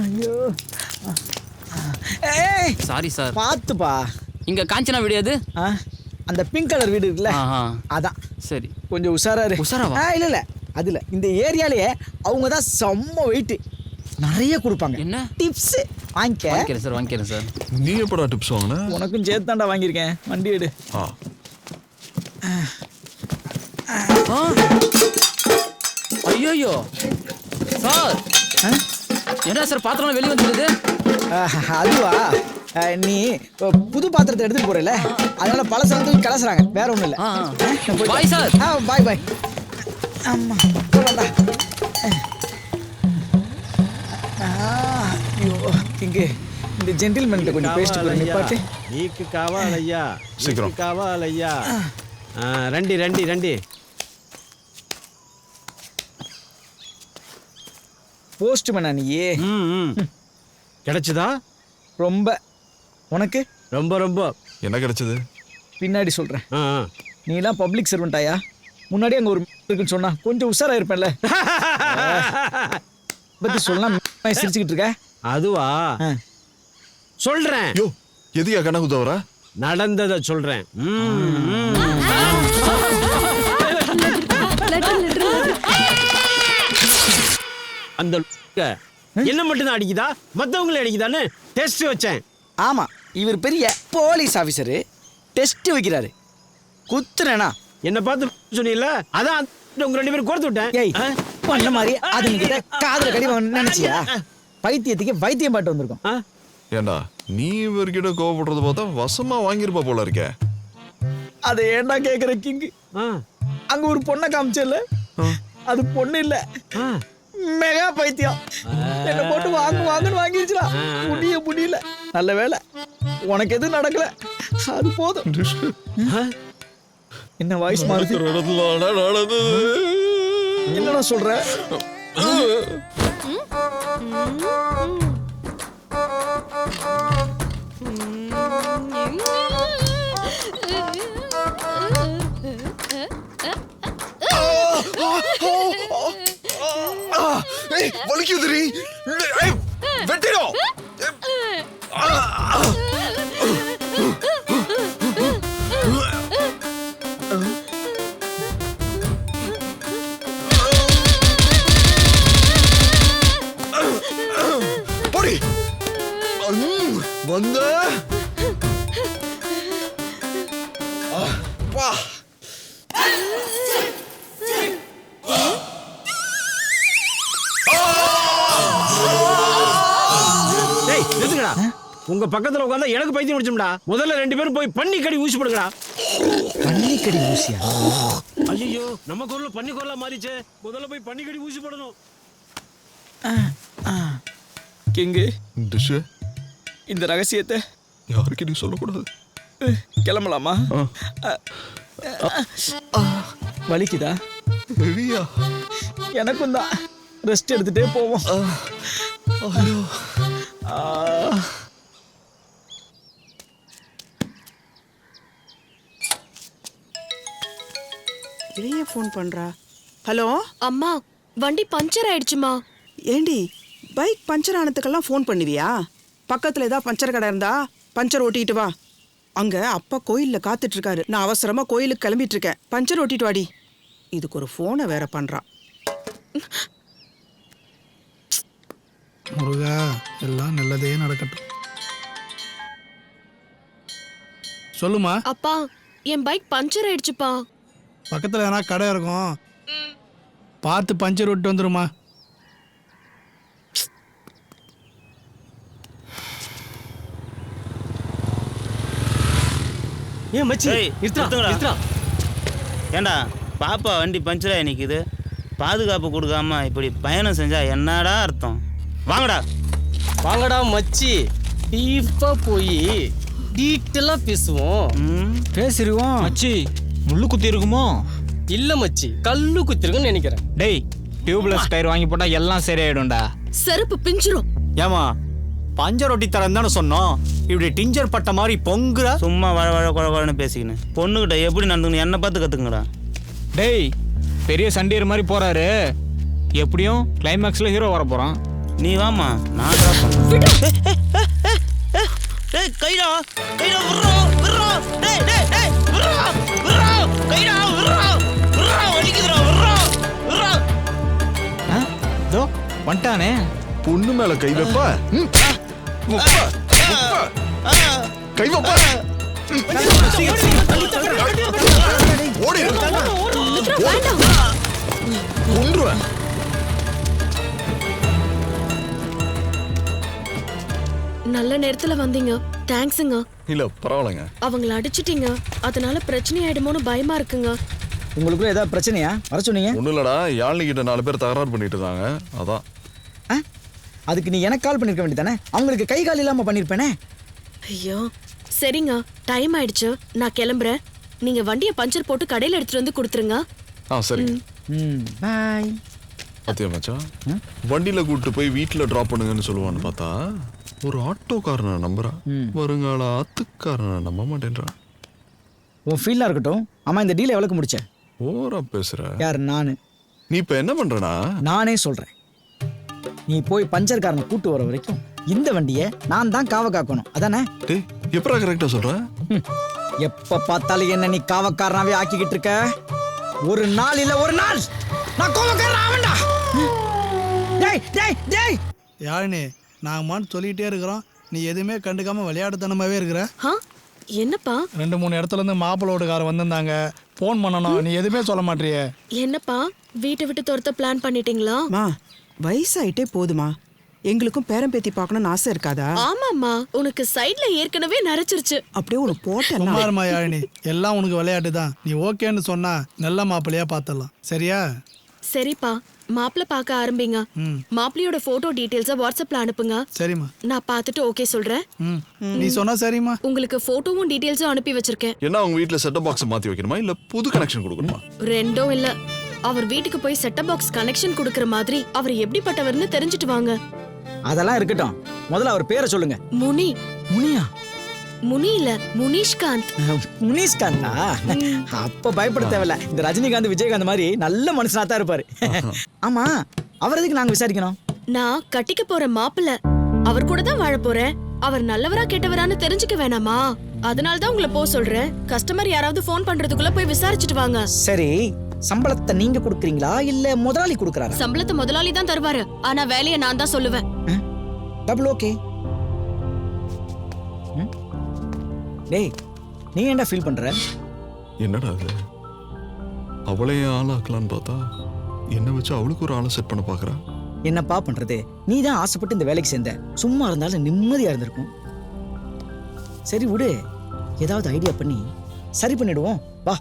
ஐயோ ஏய் sorry sir. பாத்துப்பா. இங்க காஞ்சனா வீடு அது? அந்த பிங்க் கலர் வீடு இருக்குல்ல அதான். சரி கொஞ்சம் உஷாரா இரு. உஷாராவா? இல்ல இல்ல அதுல இந்த ஏரியாலயே அவங்க தான் செம்ம வெயிட். நிறைய கொடுப்பாங்க. என்ன டிப்ஸ் வாங்கிக்கிறேன் சார். வாங்கிக்கிறேன் சார். நீ எப்படா டிப்ஸ் வாங்கின? உனக்கும் சேர்த்தாண்டா வாங்கியிருக்கேன். வண்டி எடு. ஐயோ சார், என்ன சார் பாத்திரம் வெளியே வந்துடுது? அதுவா, நீ புது பாத்திரத்தை எடுத்துட்டு போறல, அதனால பழசெல்லாம் தூக்கி கலசுறாங்க. வேற ஒண்ணும் இல்ல. Bye sir. பாய் பாய். ஆமா போலாம்டா. ஐயோ இங்க இந்த ஜென்டில்மேன்ட்ட கொஞ்சம் பேசிட்டு போறேன். நிப்பாட்டு. நீக்கு காவாலையா, சீக்கிரம் காவாலையா. ரெண்டி ரெண்டி ரெண்டி. போஸ்ட்மேனா நீயே? கிடைச்சதா? ரொம்ப. உனக்கு? ரொம்ப ரொம்ப. என்ன கிடைச்சது? பின்னாடி சொல்றேன். நீ எல்லாம் பப்ளிக் சர்வெண்டாயா? முன்னாடி அங்க ஒரு இருக்குன்னு சொன்னா கொஞ்சம் உஷாரா இருப்பேன்ல. பத்தி சொல்லலாம் சிரிச்சுக்கிட்டு இருக்க. அதுவா சொல்றேன். யோ எதியா கணக்கு தவறா? நடந்ததை சொல்றேன். அந்த என்ன மட்டும் தான் அடிக்குதா, மத்தவங்களே அடிக்குதான்னு டெஸ்ட் வச்சேன். ஆமா, இவர் பெரிய போலீஸ் ஆபீசரு. டெஸ்ட் வைக்கிறாரு. குத்துறேனா என்ன பார்த்து சொன்னீல்ல, அதான் உங்க ரெண்டு பேரும் கோர்த்து விட்டேன். ஏய் பண்ண மாதிரி அது நீங்க காதுல கடி நினைச்சியா? பைத்தியத்துக்கு வைத்தியம் பாட்டு வந்திருக்கோம். ஏண்டா நீ இவர்கிட்ட கோவப்படுறது பார்த்தா வசமா வாங்கிருப்பா போல இருக்க. அதை ஏண்டா கேக்குற கிங்? அங்க ஒரு பொண்ணை காமிச்சல, அது பொண்ணு இல்ல, மெகா பைத்தியம். என்ன போட்டு வாங்குன்னு வாங்கிருச்சுடா. முடியல. நல்ல வேலை உனக்கு எதுவும் நடக்கல, அது போதும். என்ன வாய்ஸ் மாறுது? என்னடா சொல்ற? வலிக்குதுரி, வெட்டிடும். போடி வந்த வா. உங்க பக்கத்துல உட்கார்ந்தா எனக்கு பைத்தியம் முடிச்சுடா. முதல்ல ரெண்டு பேரும் போய் பன்னி கடி ஊசி போடுங்கடா. பன்னி கடி ஊசியா? ஐயோ நம்ம குரல்ல பன்னி குரலா மாறிச்சே. முதல்ல போய் பன்னி கடி ஊசி போடணும். கிங்கு, டிஷ் இந்த ரகசியத்தை யாருக்கு நீ சொல்லக்கூடாது. கிளம்பலாமா? வலிக்குதா? ஹெவியா? எனக்கும் தான். ரெஸ்ட் எடுத்துட்டே போவோம். ஐயோ இளைய ஃபோன் பண்றா. ஹலோ அம்மா, வண்டி பஞ்சர் ஆயிடுச்சுமா. ஏண்டி பைக் பஞ்சர் ஆனதுக்கெல்லாம் ஃபோன் பண்ணுவியா? பக்கத்துல ஏதாவது பஞ்சர் கடை இருந்தா பஞ்சர் ஓட்டிட்டு வா. அங்க அப்பா கோயில்ல காத்துட்டு இருக்காரு. நான் அவசரமா கோயிலுக்கு கிளம்பிட்டு இருக்கேன். பஞ்சர் ஓட்டிட்டு வாடி. இதுக்கு ஒரு ஃபோனை வேற பண்றா. முருகா, எல்லாம் நல்லதே நடக்கட்டும். சொல்லுமா. அப்பா, என் பைக் பஞ்சர் ஆயிடுச்சுப்பா. பக்கத்துல எதனா கடை இருக்கும், பார்த்து பஞ்சர் விட்டு வந்துருமா. ஏன் மச்சி நிறுத்துடா. ஏண்டா பாப்பா வண்டி பஞ்சர் ஆகி நிற்குது, பாதுகாப்பு கொடுக்காம இப்படி பயணம் செஞ்சா என்னடா அர்த்தம்? வாங்கடா மச்சி, டீப்பா போய் டீட்டெயிலா பேசுவோம். பேசிடுவோம் மச்சி. முள்ளு குத்தி இருக்குமோ? இல்ல மச்சி, கல்லு குத்தி இருக்குன்னு நினைக்கிறேன். டேய், டியூப்லெஸ் டயர் வாங்கி போட்டா எல்லாம் சரியாயிடும்டா. செருப்பு பிஞ்சிரும். ஏமா பஞ்சர் ஒட்டி தரேன் தானே சொன்னோம், இப்படி டிஞ்சர் பட்ட மாதிரி பொங்குற. சும்மா வழ வழ குழ குழன்னு பேசிக்கின்னு பொண்ணுகிட்ட எப்படி நடந்துக்கணும் என்ன பார்த்து கற்றுக்குங்கடா. டேய், பெரிய சண்டியர் மாதிரி போறாரு, எப்படியும் கிளைமேக்ஸ்ல ஹீரோ வர போறான். நீ வாமா, நான் ட்ராப் பண்ணுறேன். டேய் கைடா கைடா விட்றா விட்றா டேய் டேய் டேய் விட்றா விட்றா கைடா விட்றா விட்றா வலிக்குதுடா விட்றா விட்றா. இதோ வந்துட்டானே. பொண்ணு மேல கை வைப்பா. கை வைப்பா. ஓடி கொன்றுவேன். நல்ல நேரத்துல வந்தீங்க, தேங்க்ஸுங்க. இல்ல பரவாயில்லைங்க. அவங்கள அடிச்சிட்டீங்க, அதனால பிரச்சனை ஆயிடுமோன்னு பயமா இருக்குங்க. உங்களுக்குள்ள ஏதாவது பிரச்சனையா வர சொன்னீங்க? ஒன்றும் இல்லடா, யாழ்னி கிட்ட 4 பேர் தகராறு பண்ணிட்டு இருந்தாங்க, அதான். அதுக்கு நீ எனக்கு கால் பண்ணிருக்க வேண்டியதானே? அவங்களுக்கு கை கால் இல்லாம பண்ணிருப்பேனே. ஐயோ சரிங்க, டைம் ஆயிடுச்சு, நான் கிளம்புறேன். நீங்க வண்டியை பஞ்சர் போட்டு கடையில எடுத்துட்டு வந்து கொடுத்துருங்க. சரிங்க. பாய். பாத்தியா மச்சான், வண்டியில கூட்டு போய் வீட்டுல டிராப் பண்ணுங்கன்னு சொல்லுவான்னு பார்த்தா ஒரு ஆட்டோக்காரனை நம்புறான், வருங்கால ஆத்துக்காரனை நம்ப மாட்டேன்றான். உன் ஃபீல்டா இருக்கட்டும். ஆமா, இந்த டீலை எவ்வளவு முடிச்ச? ஓரா பேசுற. யார்? நானு. நீ இப்ப என்ன பண்றனா? நானே சொல்றேன். நீ போய் பஞ்சர்காரனை கூட்டு வர வரைக்கும் இந்த வண்டியை நான் தான் காவ காக்கணும், அதானே? டேய், எப்படா கரெக்டா சொல்ற? எப்ப பார்த்தாலும் என்ன நீ காவக்காரனாவே ஆக்கிக்கிட்டு இருக்க. ஒரு நாள் இல்ல ஒரு நாள் நான் கோவக்காரன் ஆவண்டா. டேய் டேய் டேய் யாழினி, நாங்கம்மான்னு சொல்லிக்கிட்டே இருக்கிறோம், நீ எதுவுமே கண்டுக்காம விளையாட்டுத்தனமாவே இருக்கிற. என்னப்பா? 2-3 இடத்துல இருந்து மாப்பிள்ளோடுக்காரன் வந்திருந்தாங்க, ஃபோன் பண்ணணும், நீ எதுவுமே சொல்ல மாட்டியே. என்னப்பா, வீட்டை விட்டு துரத்த பிளான் பண்ணிட்டீங்களா? மா வயசாயிட்டே போதுமா, எங்களுக்கும் பேரன் பேத்தி பார்க்கணும்னு ஆசை இருக்காதா? ஆமாம்மா, உனக்கு சைடுல ஏற்கனவே நரைச்சிருச்சு. அப்படியே உனக்கு போட்டேன். சும்மாருமா யாழினி, எல்லாம் உனக்கு விளையாட்டு தான். நீ ஓகேன்னு சொன்னா நல்ல மாப்பிள்ளையா பார்த்துடலாம், சரியா? சரிப்பா, மாப்பிள்ள பார்க்க ஆரம்பிங்க. மாப்பிள்ளையோட போட்டோ டீடைல்ஸை வாட்ஸ்அப்ல அனுப்புங்க. சரிம்மா. நான் பார்த்துட்டு ஓகே சொல்றேன். நீ சொன்னா சரிம்மா. உங்களுக்கு போட்டோவும் டீடைல்ஸும் அனுப்பி வச்சிருக்கேன். என்ன உங்க வீட்டுல செட்டப் பாக்ஸ் மாத்தி வைக்கணுமா இல்ல புது கனெக்ஷன் கொடுக்கணுமா? ரெண்டும் இல்ல. அவர் வீட்டுக்கு போய் செட்டப் பாக்ஸ் கனெக்ஷன் கொடுக்கற மாதிரி அவர் எப்படிப்பட்டவர்னு தெரிஞ்சுட்டு வாங்க. அதெல்லாம் இருக்கட்டும், முதல்ல அவர் பேரை சொல்லுங்க. முனி. முனியா? முனி இல்ல, முனிஷ்காந்த். முனிஷ்காந்தா? அப்ப பயப்பட தேவையில்ல. இந்த ரஜினிகாந்த் விஜயகாந்த் மாதிரி நல்ல மனுஷனா தான் இருப்பாரு. ஆமா, அவர் எதுக்கு நாங்க விசாரிக்கணும்? நான் கட்டிக்க போற மாப்பிள்ள அவர் கூட தான் வாழ போறேன். அவர் நல்லவரா கெட்டவரான்னு தெரிஞ்சுக்க வேணாமா? அதனாலதான் உங்களை போக சொல்றேன். கஸ்டமர் யாராவது ஃபோன் பண்றதுக்குள்ள போய் விசாரிச்சுட்டு வாங்க. சரி, சம்பளத்தை நீங்க கொடுக்குறீங்களா இல்ல முதலாளி கொடுக்கறாரா? சம்பளத்தை முதலாளி தான் தருவாரு, ஆனா வேலையை நான் தான் சொல்லுவேன். Double okay. டேய், நீ என்ன ஃபீல் பண்ற? என்னடா அது, அவளையே ஆளாக்கலான்னு பார்த்தா என்ன வச்சு அவளுக்கு ஒரு ஆளை செட் பண்ண பாக்குறா. என்னப்பா பண்றது? நீ தான் ஆசைப்பட்டு இந்த வேலைக்கு சேர்ந்த, சும்மா இருந்தாலும் நிம்மதியா இருந்திருக்கும். சரி விடு, ஏதாவது ஐடியா பண்ணி சரி பண்ணிடுவோம், வா.